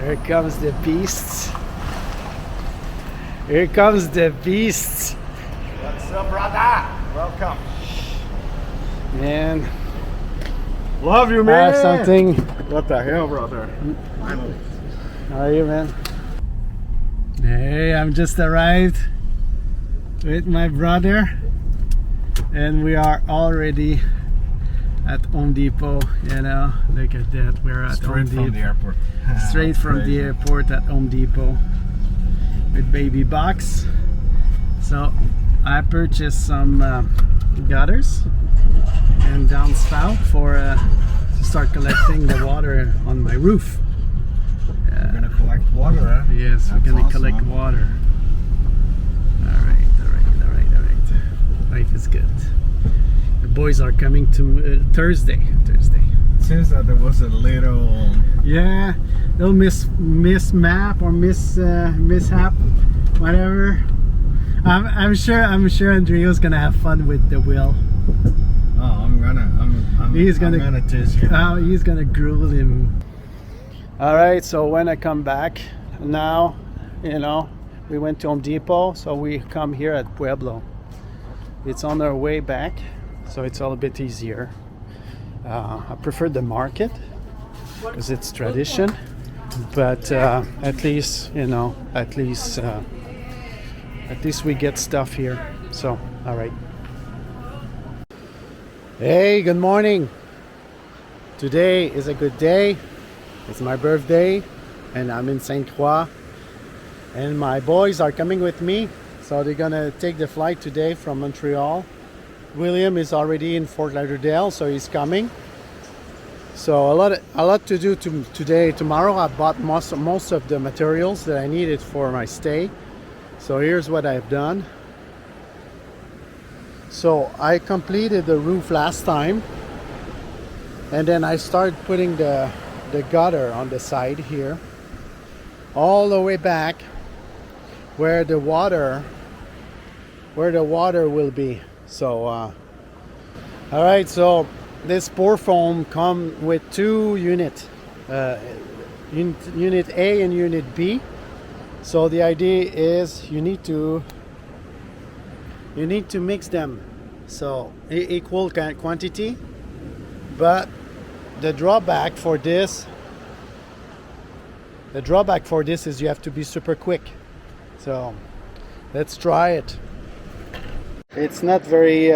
Here comes the beasts. Here comes the beasts. What's up, brother? Welcome. Man. Love you, I man. have something. What the hell, brother? Finally. How are you, man? Hey, I'm just arrived with my brother. And we are already at Home Depot, you know. Look at that. We're at Home Depot. From the airport. Straight from the airport at Home Depot with baby box. So I purchased some gutters and downspout for to start collecting the water on my roof. We're gonna collect water, huh? Yes, That's we're gonna awesome. collect water. All right. Life is good. The boys are coming to Thursday. It seems that there was a little Yeah, little mishap or mishap, whatever. I'm sure Andreo's gonna have fun with the wheel. Oh, I'm gonna teach you. Oh, he's gonna gruel him. All right, so when I come back now, you know, we went to Home Depot, so we come here at Pueblo. It's on our way back, so it's all a bit easier. I prefer the market because it's tradition, but at least, you know, at least we get stuff here. So, all right. Hey, good morning. Today is a good day. It's my birthday, and I'm in St-Croix, and my boys are coming with me. So they're gonna take the flight today from Montreal. William is already in Fort Lauderdale, so he's coming. So a lot to do today. Tomorrow I bought most of the materials that I needed for my stay. So here's what I've done. So I completed the roof last time, and then I started putting the gutter on the side here, all the way back where the water will be. So all right, so this pour foam come with two units, unit A and unit B. So the idea is you need to mix them, so equal quantity. But the drawback for this is you have to be super quick. So let's try it. It's not very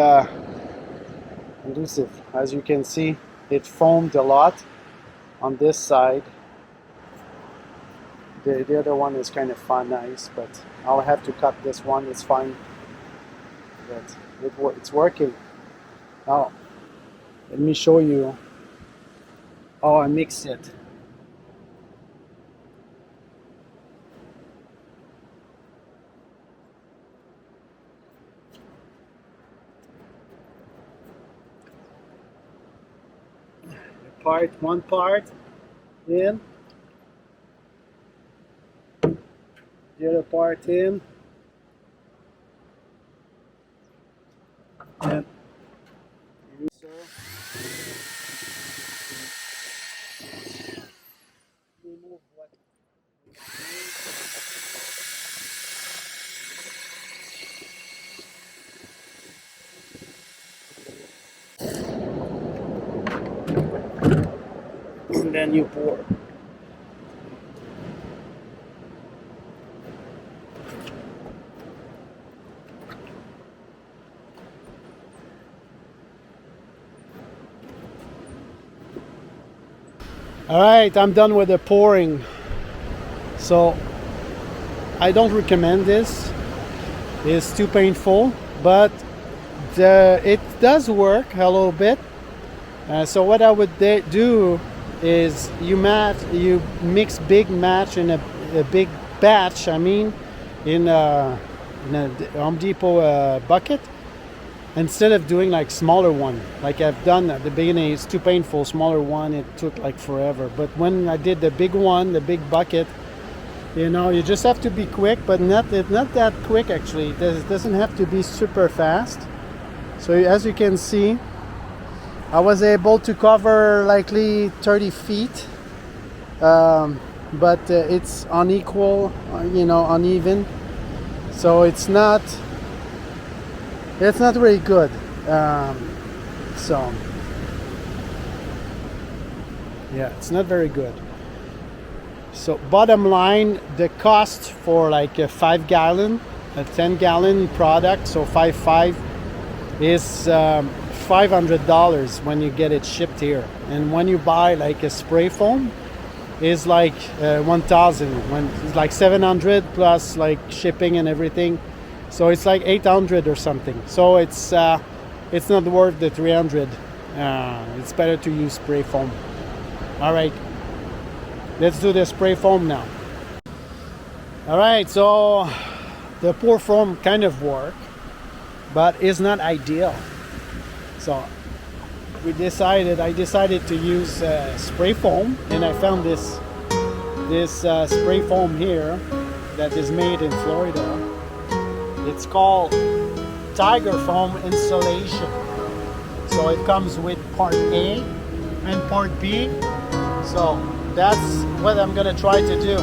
conducive. As you can see, it foamed a lot on this side. The other one is kind of nice, but I'll have to cut this one. It's fine, but it's working. Now let me show you how I mix it. One part in, the other part in, and so remove what and then you pour. All right, I'm done with the pouring. So I don't recommend this. It's too painful, but it does work a little bit. So what I would do is you mix big match in a big batch. I mean, in a Home Depot bucket, instead of doing like smaller one like I've done at the beginning. It's too painful. Smaller one, it took like forever. But when I did the big one, the big bucket, you know, you just have to be quick, but not that quick actually. It doesn't have to be super fast. So as you can see, I was able to cover likely 30 feet but it's unequal, you know, uneven. So it's not really good. So yeah, it's not very good. So bottom line, the cost for like a 5 gallon, a 10 gallon product, so 5.5 is $500 when you get it shipped here. And when you buy like a spray foam, is like 1,000, when it's like 700 plus like shipping and everything. So it's like 800 or something. So it's not worth the 300. It's better to use spray foam. All right, let's do the spray foam now. All right, so the pour foam kind of work, but it's not ideal. So I decided to use spray foam, and I found this spray foam here that is made in Florida. It's called Tiger Foam Insulation. So it comes with part A and part B. So that's what I'm gonna try to do.